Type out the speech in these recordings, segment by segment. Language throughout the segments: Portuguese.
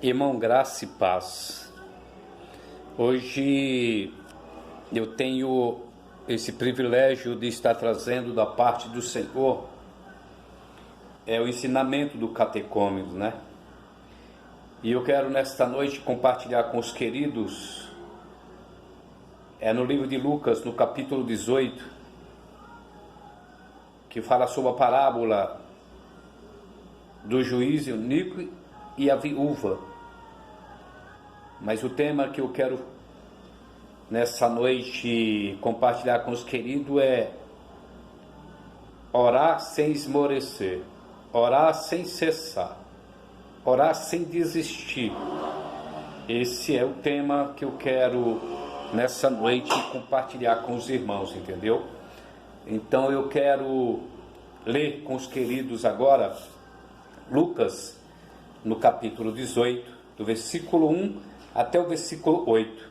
Irmão, graça e paz. Hoje eu tenho esse privilégio de estar trazendo da parte do Senhor o ensinamento do catecúmenos, né? E eu quero nesta noite compartilhar com os queridos, no livro de Lucas, no capítulo 18, que fala sobre a parábola do juiz iníquo e a viúva. Mas o tema que eu quero nessa noite compartilhar com os queridos é orar sem esmorecer, orar sem cessar, orar sem desistir. Esse é o tema que eu quero nessa noite compartilhar com os irmãos, entendeu? Então eu quero ler com os queridos agora Lucas, no capítulo 18, do versículo 1 até o versículo 8.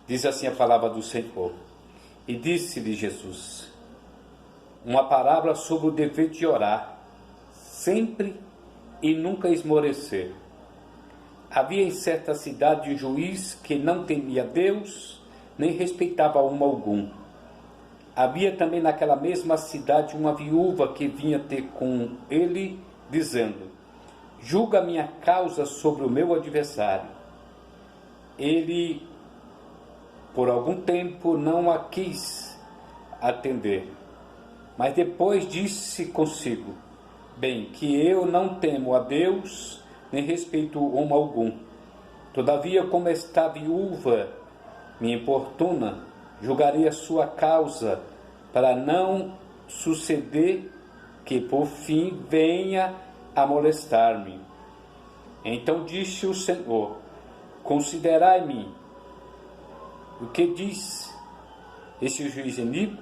Diz assim a palavra do Senhor: E disse-lhe Jesus uma parábola sobre o dever de orar sempre e nunca esmorecer. Havia em certa cidade um juiz que não temia Deus, nem respeitava homem algum. Havia também naquela mesma cidade uma viúva que vinha ter com ele, dizendo: Julga minha causa sobre o meu adversário. Ele, por algum tempo, não a quis atender, mas depois disse consigo: Bem, que eu não temo a Deus, nem respeito homem algum. Todavia, como esta viúva me importuna, julgarei a sua causa, para não suceder que por fim venha a molestar-me. Então disse o Senhor: Considerai-me o que diz esse juiz iníquo.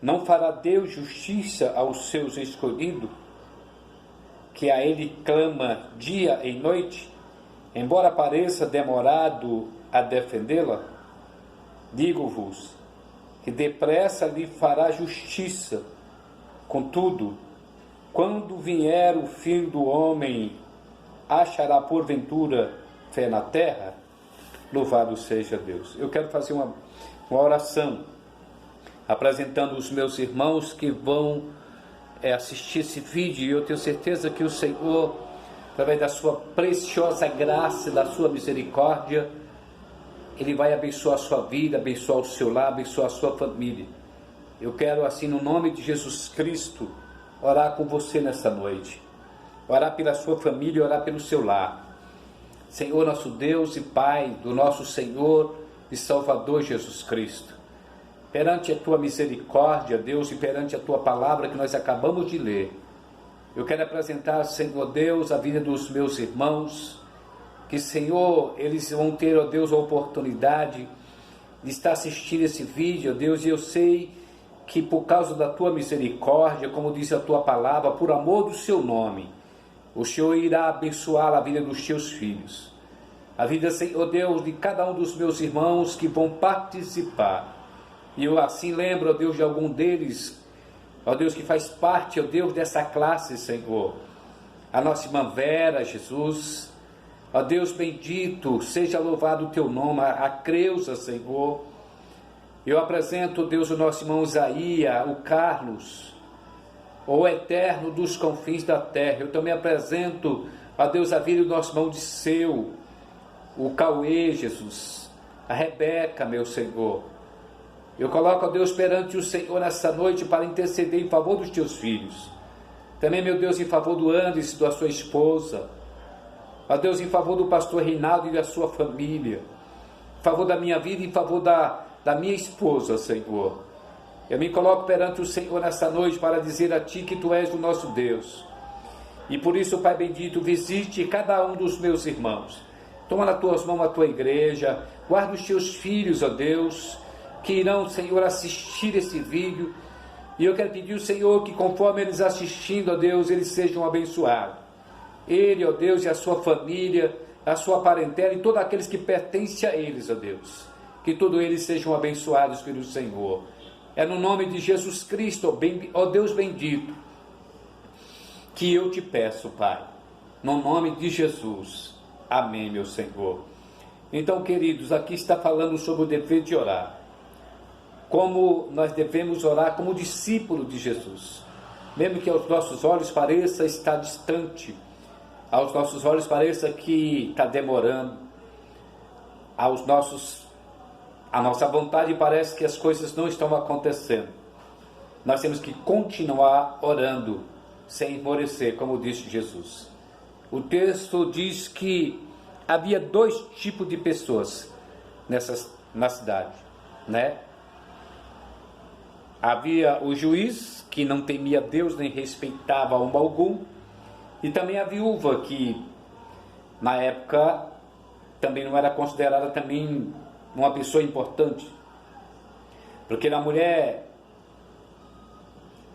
Não fará Deus justiça aos seus escolhidos, que a ele clama dia e noite, embora pareça demorado a defendê-la? Digo-vos que depressa lhe fará justiça. Contudo, quando vier o Filho do Homem, achará porventura fé na terra? Louvado seja Deus. Eu quero fazer uma oração, apresentando os meus irmãos que vão assistir esse vídeo, e eu tenho certeza que o Senhor, através da sua preciosa graça e da sua misericórdia, Ele vai abençoar a sua vida, abençoar o seu lar, abençoar a sua família. Eu quero, assim, no nome de Jesus Cristo, orar com você nesta noite, orar pela sua família, orar pelo seu lar. Senhor, nosso Deus e Pai, do nosso Senhor e Salvador Jesus Cristo, perante a tua misericórdia, Deus, e perante a tua palavra que nós acabamos de ler, eu quero apresentar, Senhor Deus, a vida dos meus irmãos, que, Senhor, eles vão ter, ó Deus, a oportunidade de estar assistindo esse vídeo, ó Deus, e eu sei que por causa da tua misericórdia, como diz a tua palavra, por amor do seu nome, o Senhor irá abençoar a vida dos teus filhos, a vida, Senhor Deus, de cada um dos meus irmãos que vão participar. E eu assim lembro, ó Deus, de algum deles, ó Deus, que faz parte, ó Deus, dessa classe, Senhor. A nossa irmã Vera, Jesus, ó Deus bendito, seja louvado o teu nome, a Creuza, Senhor. Eu apresento, Deus, o nosso irmão Isaías, o Carlos, o eterno dos confins da terra. Eu também apresento, ó Deus, a vida do nosso irmão Disseu, o Cauê, Jesus, a Rebeca, meu Senhor. Eu coloco, ó Deus, perante o Senhor nessa noite para interceder em favor dos teus filhos. Também, meu Deus, em favor do Anderson, da sua esposa. Ó Deus, em favor do pastor Reinaldo e da sua família. Em favor da minha vida, em favor da minha esposa, Senhor. Eu me coloco perante o Senhor nessa noite para dizer a Ti que Tu és o nosso Deus. E por isso, Pai bendito, visite cada um dos meus irmãos. Toma nas Tuas mãos a Tua igreja. Guarda os Teus filhos, ó Deus, que irão, Senhor, assistir esse vídeo. E eu quero pedir ao Senhor que, conforme eles assistindo, ó Deus, eles sejam abençoados. Ele, ó Deus, e a sua família, a sua parentela e todos aqueles que pertencem a eles, ó Deus. Que todos eles sejam abençoados pelo Senhor. É no nome de Jesus Cristo, ó Deus bendito, que eu te peço, Pai. no nome de Jesus. Amém, meu Senhor. Então, queridos, aqui está falando sobre o dever de orar. Como nós devemos orar como discípulo de Jesus. Mesmo que aos nossos olhos pareça estar distante, aos nossos olhos pareça que está demorando, a nossa vontade parece que as coisas não estão acontecendo. Nós temos que continuar orando, sem esmorecer, como disse Jesus. O texto diz que havia dois tipos de pessoas na cidade, né? Havia o juiz, que não temia Deus nem respeitava homem algum, e também a viúva, que na época também não era considerada também uma pessoa importante, porque a mulher,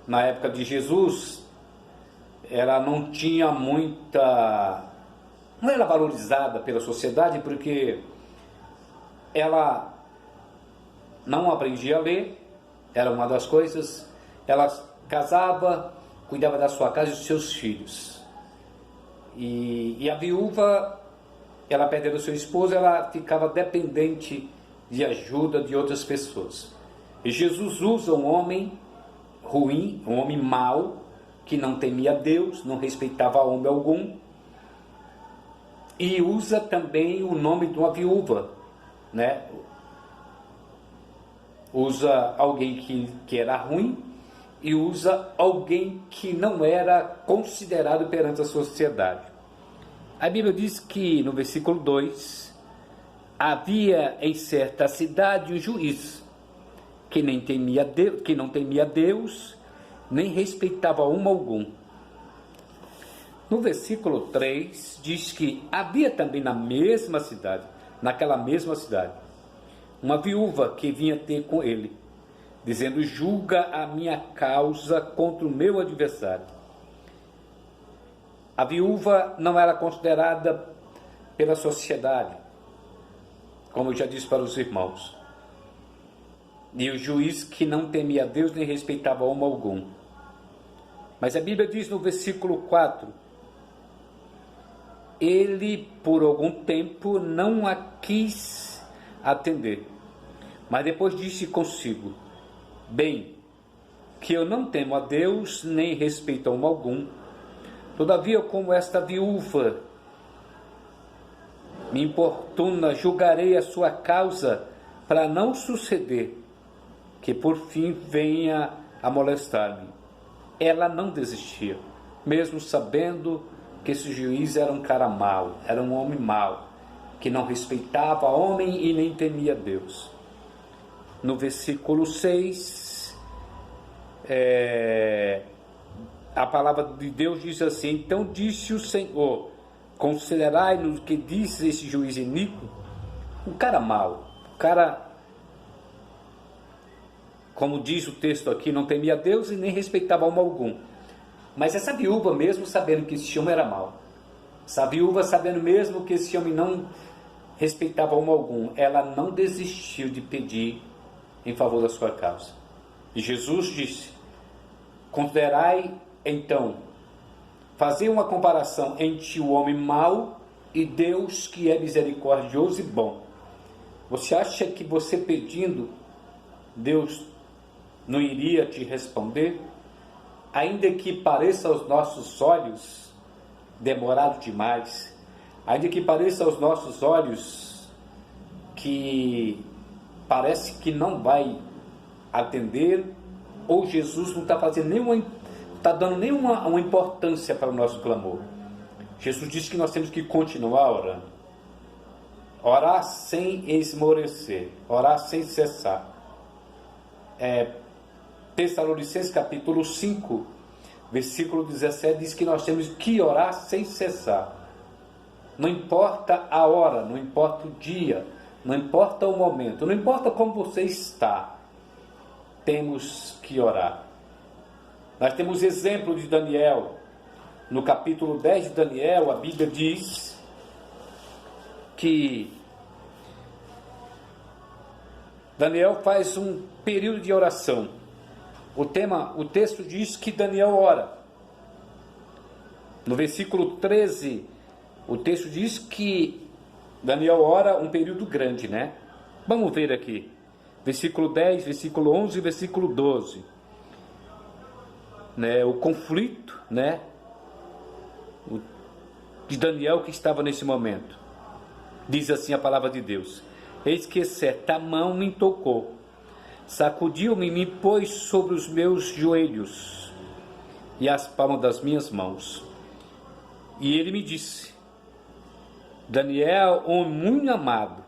na época de Jesus, ela não tinha não era valorizada pela sociedade, porque ela não aprendia a ler, era uma das coisas. Ela casava, cuidava da sua casa e dos seus filhos, e a viúva, ela perdendo seu esposo, ela ficava dependente de ajuda de outras pessoas. E Jesus usa um homem ruim, um homem mau, que não temia Deus, não respeitava homem algum, e usa também o nome de uma viúva, né? Usa alguém que era ruim, e usa alguém que não era considerado perante a sociedade. A Bíblia diz que no versículo 2, havia em certa cidade um juiz, que não temia Deus, nem respeitava homem algum. No versículo 3, diz que havia também naquela mesma cidade, uma viúva que vinha ter com ele, dizendo: julga a minha causa contra o meu adversário. A viúva não era considerada pela sociedade, como eu já disse para os irmãos. E o juiz que não temia Deus nem respeitava homem algum. Mas a Bíblia diz no versículo 4, ele por algum tempo não a quis atender, mas depois disse consigo: bem, que eu não temo a Deus nem respeito a homem algum, todavia como esta viúva me importuna, julgarei a sua causa, para não suceder que por fim venha a molestar-me. Ela não desistia, mesmo sabendo que esse juiz era um cara mau, era um homem mau, que não respeitava homem e nem temia Deus. No versículo 6, a palavra de Deus diz assim: então disse o Senhor, considerai no que diz esse juiz iníquo. Um cara mau, um cara, como diz o texto aqui, não temia Deus e nem respeitava homem algum. Mas essa viúva, mesmo sabendo que esse homem era mau, essa viúva sabendo mesmo que esse homem não respeitava homem algum, ela não desistiu de pedir em favor da sua causa. E Jesus disse: considerai então, fazer uma comparação entre o homem mau e Deus, que é misericordioso e bom. Você acha que você pedindo, Deus não iria te responder? Ainda que pareça aos nossos olhos demorado demais, ainda que pareça aos nossos olhos que parece que não vai atender, ou Jesus não está fazendo está dando nenhuma uma importância para o nosso clamor. Jesus disse que nós temos que continuar orando, orar sem esmorecer, orar sem cessar. Tessalonicenses capítulo 5, versículo 17, diz que nós temos que orar sem cessar. Não importa a hora, não importa o dia, não importa o momento, não importa como você está, temos que orar. Nós temos exemplo de Daniel. No capítulo 10 de Daniel, a Bíblia diz que Daniel faz um período de oração. O texto diz que Daniel ora. No versículo 13, o texto diz que Daniel ora um período grande, né? Vamos ver aqui. Versículo 10, versículo 11 e versículo 12. Né? O conflito, né? De Daniel que estava nesse momento. Diz assim a palavra de Deus: eis que certa mão me tocou, sacudiu-me e me pôs sobre os meus joelhos e as palmas das minhas mãos. E ele me disse: Daniel, homem muito amado,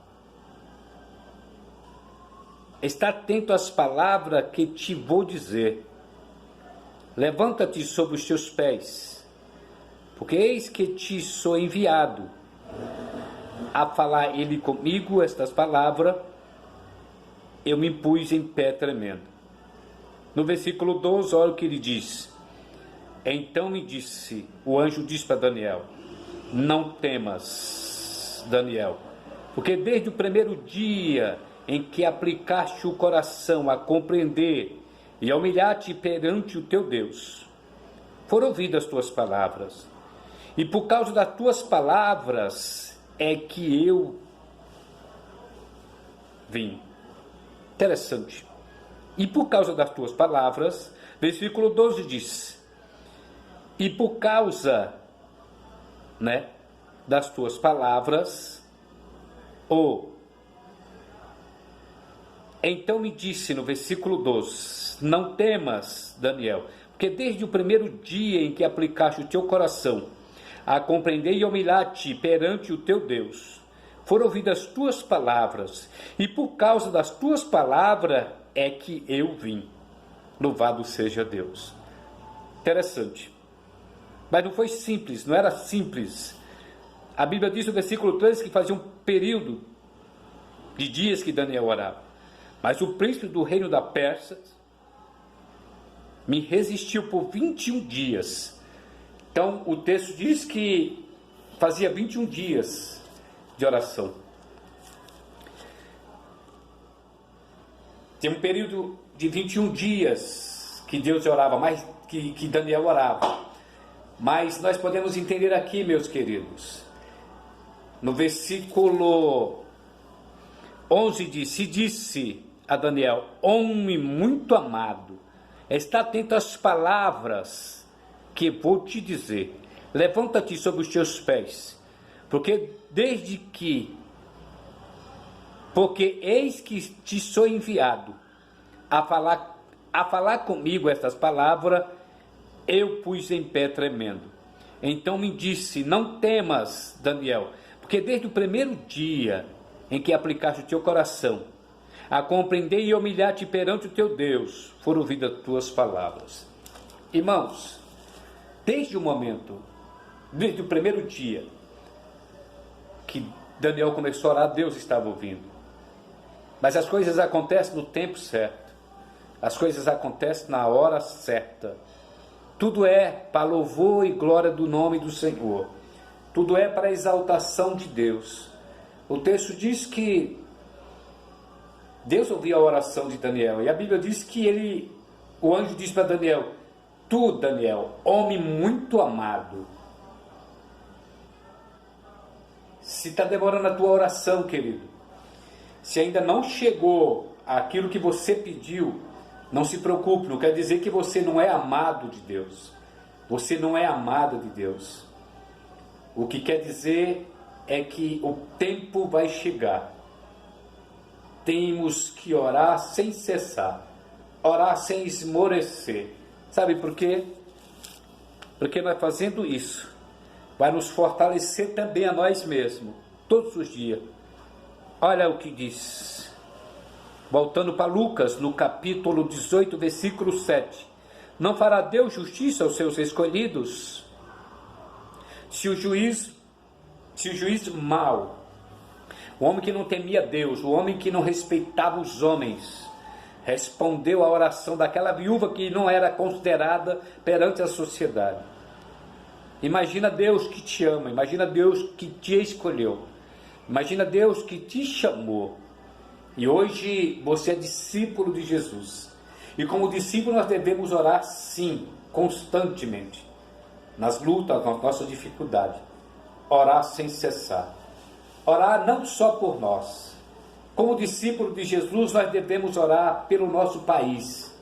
está atento às palavras que te vou dizer. Levanta-te sobre os teus pés, porque eis que te sou enviado a falar ele comigo estas palavras. Eu me pus em pé tremendo. No versículo 12, olha o que ele diz: então me disse, o anjo disse para Daniel: não temas, Daniel, porque desde o primeiro dia em que aplicaste o coração a compreender e a humilhar-te perante o teu Deus, foram ouvidas as tuas palavras, e por causa das tuas palavras é que eu vim. Interessante. E por causa das tuas palavras, versículo 12 diz: e por causa, né, das tuas palavras, então me disse no versículo 12: não temas, Daniel, porque desde o primeiro dia em que aplicaste o teu coração a compreender e humilhar-te perante o teu Deus, foram ouvidas as tuas palavras, e por causa das tuas palavras é que eu vim. Louvado seja Deus. Interessante. Mas não foi simples, não era simples. A Bíblia diz no versículo 13 que fazia um período de dias que Daniel orava. Mas o príncipe do reino da Pérsia me resistiu por 21 dias. Então o texto diz que fazia 21 dias de oração. Tem um período de 21 dias que Deus orava, mais que Daniel orava. Mas nós podemos entender aqui, meus queridos, no versículo 11 disse a Daniel: homem muito amado, está atento às palavras que vou te dizer. Levanta-te sobre os teus pés, porque eis que te sou enviado a falar comigo estas palavras. Eu pus em pé tremendo. Então me disse: não temas, Daniel, porque desde o primeiro dia em que aplicaste o teu coração a compreender e humilhar-te perante o teu Deus, foram ouvidas as tuas palavras. Irmãos, desde o primeiro dia que Daniel começou a orar, Deus estava ouvindo. Mas as coisas acontecem no tempo certo, as coisas acontecem na hora certa. Tudo é para louvor e glória do nome do Senhor. Tudo é para a exaltação de Deus. O texto diz que Deus ouviu a oração de Daniel. E a Bíblia diz que o anjo disse para Daniel: tu, Daniel, homem muito amado. Se está demorando a tua oração, querido, se ainda não chegou aquilo que você pediu, não se preocupe, não quer dizer que você não é amado de Deus. Você não é amada de Deus. O que quer dizer é que o tempo vai chegar. Temos que orar sem cessar, orar sem esmorecer. Sabe por quê? Porque nós fazendo isso, vai nos fortalecer também a nós mesmos, todos os dias. Olha o que diz. Voltando para Lucas, no capítulo 18, versículo 7. Não fará Deus justiça aos seus escolhidos? Se o juiz mau, o homem que não temia Deus, o homem que não respeitava os homens, respondeu à oração daquela viúva que não era considerada perante a sociedade. Imagina Deus que te ama, imagina Deus que te escolheu, imagina Deus que te chamou. E hoje você é discípulo de Jesus. E como discípulo nós devemos orar sim, constantemente. nas lutas, nas nossas dificuldades. Orar sem cessar. Orar não só por nós. Como discípulo de Jesus, nós devemos orar pelo nosso país.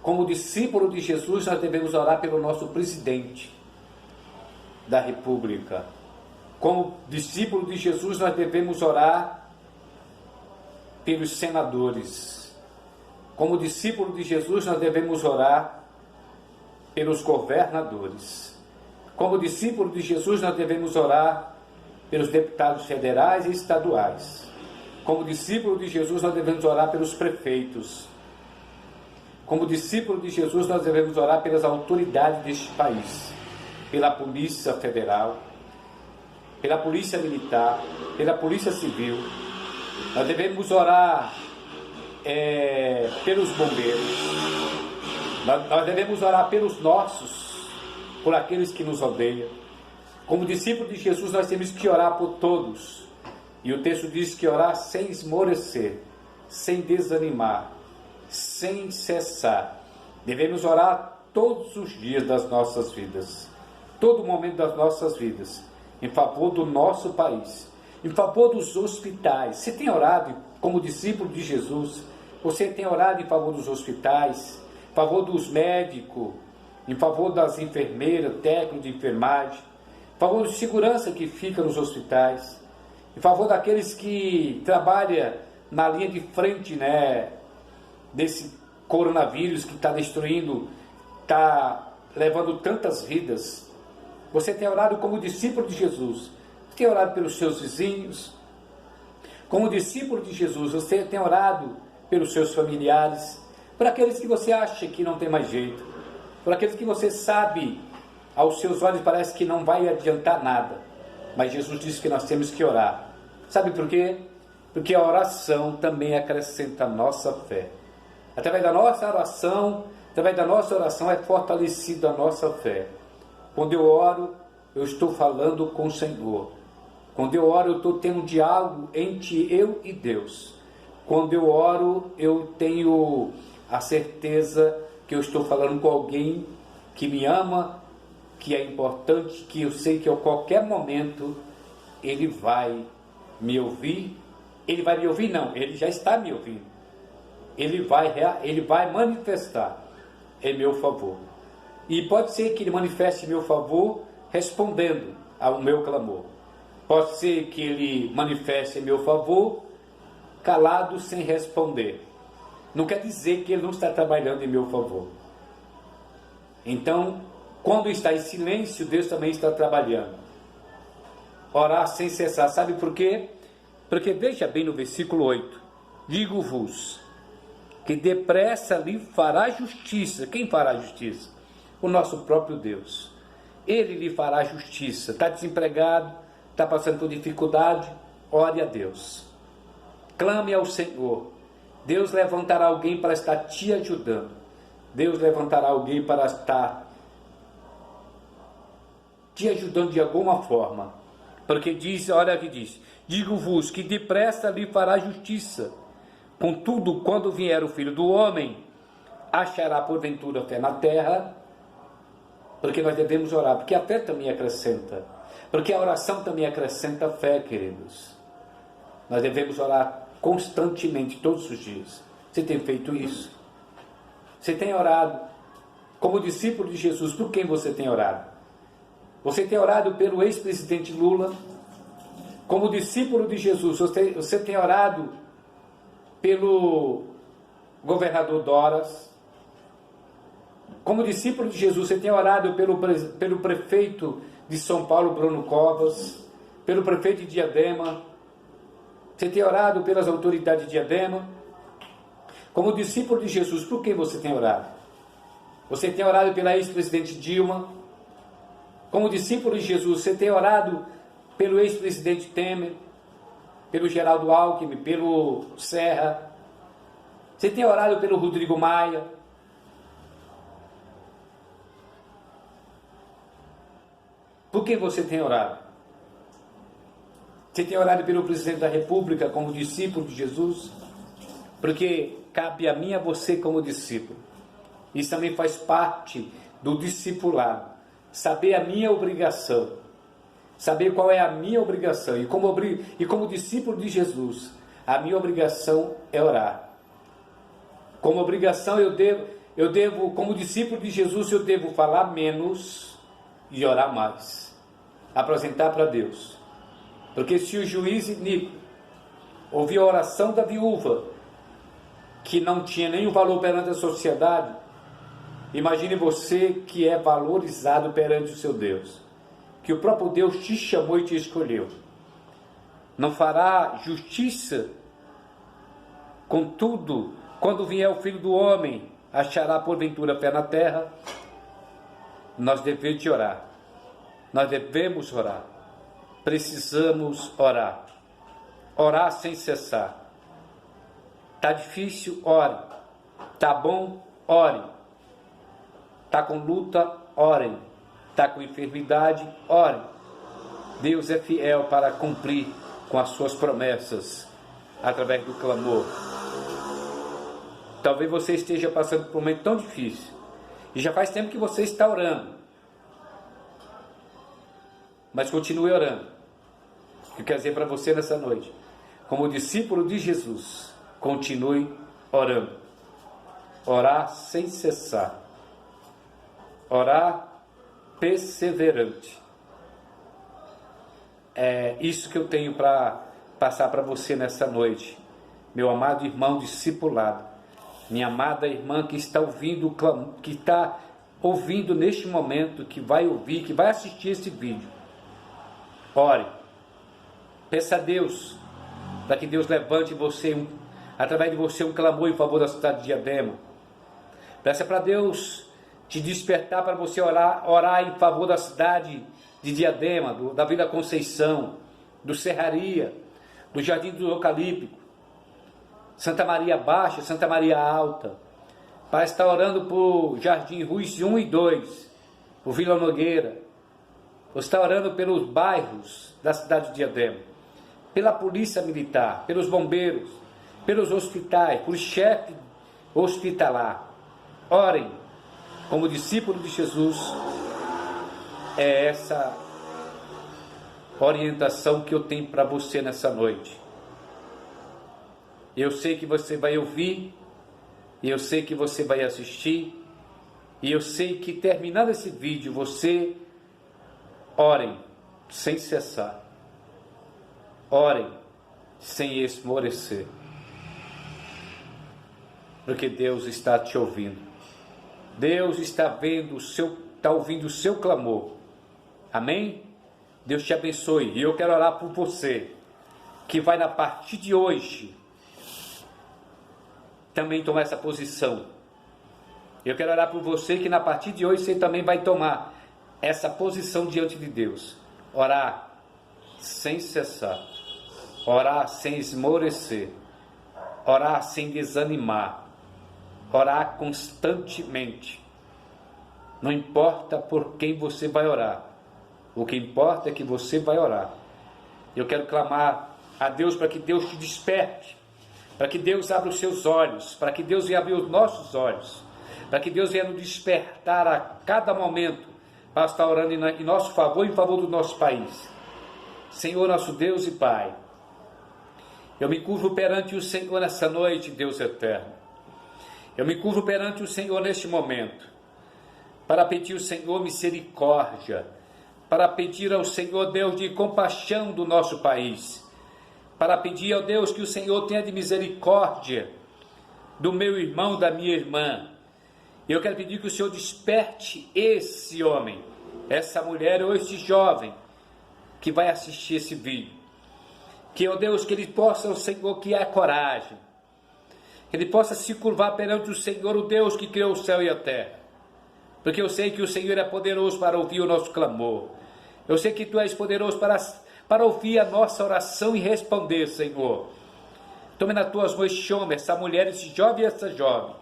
Como discípulo de Jesus, nós devemos orar pelo nosso presidente da República. Como discípulo de Jesus, nós devemos orar pelos senadores. Como discípulo de Jesus, nós devemos orar pelos governadores. Como discípulo de Jesus, nós devemos orar pelos deputados federais e estaduais. Como discípulo de Jesus, nós devemos orar pelos prefeitos. Como discípulo de Jesus, nós devemos orar pelas autoridades deste país, pela Polícia Federal, pela Polícia Militar, pela Polícia Civil. Nós devemos orar pelos bombeiros. Nós devemos orar pelos nossos, por aqueles que nos odeiam. Como discípulo de Jesus, nós temos que orar por todos. E o texto diz que orar sem esmorecer, sem desanimar, sem cessar. Devemos orar todos os dias das nossas vidas, todo momento das nossas vidas, em favor do nosso país, em favor dos hospitais. Você tem orado como discípulo de Jesus? Você tem orado em favor dos hospitais, em favor dos médicos, em favor das enfermeiras, técnicos de enfermagem, em favor de segurança que fica nos hospitais, em favor daqueles que trabalham na linha de frente, desse coronavírus que está destruindo, está levando tantas vidas. Você tem orado como discípulo de Jesus. Você tem orado pelos seus vizinhos. Como discípulo de Jesus, você tem orado pelos seus familiares, por aqueles que você acha que não tem mais jeito, por aqueles que você sabe, aos seus olhos parece que não vai adiantar nada. Mas Jesus disse que nós temos que orar. Sabe por quê? Porque a oração também acrescenta a nossa fé. Através da nossa oração é fortalecida a nossa fé. Quando eu oro, eu estou falando com o Senhor. Quando eu oro, eu estou tendo um diálogo entre eu e Deus. Quando eu oro, eu tenho a certeza que eu estou falando com alguém que me ama, que é importante, que eu sei que a qualquer momento ele vai me ouvir. Ele vai me ouvir? Não, ele já está me ouvindo. Ele vai manifestar em meu favor. E pode ser que ele manifeste em meu favor respondendo ao meu clamor. Pode ser que ele manifeste em meu favor calado sem responder. Não quer dizer que ele não está trabalhando em meu favor. Então, quando está em silêncio, Deus também está trabalhando. Orar sem cessar. Sabe por quê? Porque veja bem no versículo 8. Digo-vos que depressa lhe fará justiça. Quem fará justiça? O nosso próprio Deus. Ele lhe fará justiça. Está desempregado, está passando por dificuldade, ore a Deus. Clame ao Senhor. Deus levantará alguém para estar te ajudando. Deus levantará alguém para estar te ajudando de alguma forma. Porque diz, olha aqui diz, digo-vos que depressa lhe fará justiça. Contudo, quando vier o Filho do Homem, achará porventura fé na terra? Porque nós devemos orar, porque a fé também acrescenta. Porque a oração também acrescenta fé, queridos. Nós devemos orar constantemente, todos os dias. Você tem feito isso? Você tem orado como discípulo de Jesus? Por quem você tem orado? Você tem orado pelo ex-presidente Lula? Como discípulo de Jesus, você tem orado pelo governador Doras? Como discípulo de Jesus, você tem orado pelo prefeito de São Paulo, Bruno Covas? Pelo prefeito de Diadema? Você tem orado pelas autoridades de Diadema? Como discípulo de Jesus, por quem você tem orado? Você tem orado pela ex-presidente Dilma? Como discípulo de Jesus, você tem orado pelo ex-presidente Temer? Pelo Geraldo Alckmin? Pelo Serra? Você tem orado pelo Rodrigo Maia? Por quem você tem orado? Você tem orado pelo presidente da República como discípulo de Jesus? Porque cabe a mim e a você como discípulo. Isso também faz parte do discipulado. saber a minha obrigação, saber qual é a minha obrigação. E como discípulo de Jesus, a minha obrigação é orar. Como obrigação eu devo, como discípulo de Jesus, eu devo falar menos e orar mais. Apresentar para Deus. Porque se o juiz iníquo ouvir a oração da viúva, que não tinha nenhum valor perante a sociedade, imagine você que é valorizado perante o seu Deus, que o próprio Deus te chamou e te escolheu. Não fará justiça? Contudo, quando vier o Filho do Homem, achará porventura pé na terra? Nós devemos orar. Nós devemos orar. Precisamos orar. Orar sem cessar. Está difícil? Ore. Está bom? Ore. Está com luta? Ore. Está com enfermidade? Ore. Deus é fiel para cumprir com as suas promessas através do clamor. Talvez você esteja passando por um momento tão difícil e já faz tempo que você está orando, mas continue orando. Eu quero dizer para você nessa noite, como discípulo de Jesus, continue orando. Orar sem cessar. Orar perseverante. É isso que eu tenho para passar para você nessa noite, meu amado irmão discipulado, minha amada irmã que está ouvindo neste momento, que vai ouvir, que vai assistir esse vídeo. Ore, peça a Deus para que Deus levante você, através de você, um clamor em favor da cidade de Diadema. Peça para Deus te despertar para você orar em favor da cidade de Diadema, da Vila Conceição, do Serraria, do Jardim do Eucalipto, Santa Maria Baixa, Santa Maria Alta, para estar orando por Jardim Ruiz 1 e 2, por Vila Nogueira, ou estar orando pelos bairros da cidade de Diadema, pela polícia militar, pelos bombeiros, pelos hospitais, por chefe hospitalar. Orem, como discípulo de Jesus. É essa orientação que eu tenho para você nessa noite. Eu sei que você vai ouvir, e eu sei que você vai assistir, e eu sei que terminando esse vídeo, você orem sem cessar, orem sem esmorecer, porque Deus está te ouvindo. Deus está ouvindo o seu clamor. Amém? Deus te abençoe. E eu quero orar por você, que vai a partir de hoje também tomar essa posição. Eu quero orar por você, que na partir de hoje você também vai tomar essa posição diante de Deus. Orar sem cessar. Orar sem esmorecer. Orar sem desanimar. Orar constantemente. Não importa por quem você vai orar. O que importa é que você vai orar. Eu quero clamar a Deus para que Deus te desperte, para que Deus abra os seus olhos, para que Deus venha abrir os nossos olhos, para que Deus venha nos despertar a cada momento, para estar orando em nosso favor, em favor do nosso país. Senhor, nosso Deus e Pai, eu me curvo perante o Senhor nessa noite, Deus eterno. Eu me curvo perante o Senhor neste momento, para pedir ao Senhor misericórdia, para pedir ao Senhor, Deus, de compaixão do nosso país, para pedir ao Deus que o Senhor tenha de misericórdia do meu irmão, da minha irmã. Eu quero pedir que o Senhor desperte esse homem, essa mulher ou esse jovem que vai assistir esse vídeo. Que, ó Deus, que ele possa, o Senhor, que há coragem, que ele possa se curvar perante o Senhor, o Deus que criou o céu e a terra. Porque eu sei que o Senhor é poderoso para ouvir o nosso clamor. Eu sei que Tu és poderoso para ouvir a nossa oração e responder, Senhor. Tome nas Tuas mãos, chame essa mulher, esse jovem e essa jovem.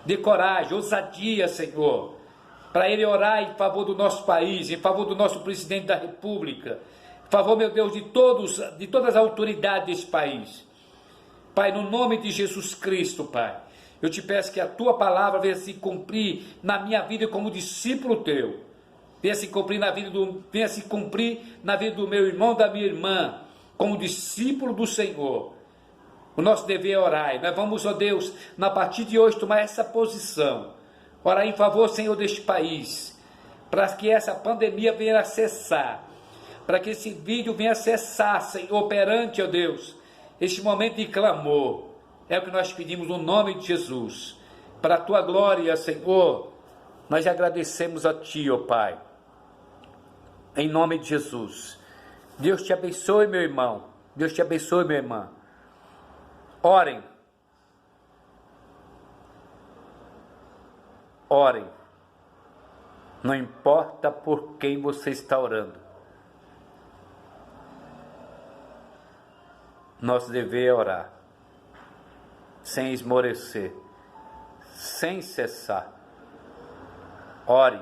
Dê coragem, ousadia, Senhor, para ele orar em favor do nosso país, em favor do nosso presidente da República, em favor, meu Deus, de todas as autoridades desse país. Pai, no nome de Jesus Cristo, Pai, eu te peço que a Tua palavra venha se cumprir na minha vida como discípulo Teu. venha se cumprir na vida do meu irmão, da minha irmã, como discípulo do Senhor. O nosso dever é orar, e nós vamos, ó Deus, na partir de hoje tomar essa posição, orar em favor, Senhor, deste país, para que essa pandemia venha a cessar, para que esse vídeo venha a cessar, Senhor, perante, ó Deus, este momento de clamor. É o que nós pedimos no nome de Jesus, para a tua glória, Senhor. Nós agradecemos a ti, ó Pai, em nome de Jesus. Deus te abençoe, meu irmão, Deus te abençoe, minha irmã. Orem, orem, não importa por quem você está orando, nosso dever é orar, sem esmorecer, sem cessar. Ore,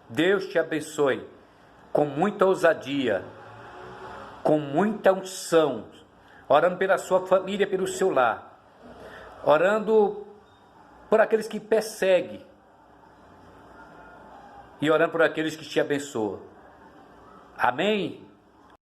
Deus te abençoe, com muita ousadia, com muita unção, orando pela sua família, pelo seu lar, orando por aqueles que perseguem e orando por aqueles que te abençoam. Amém?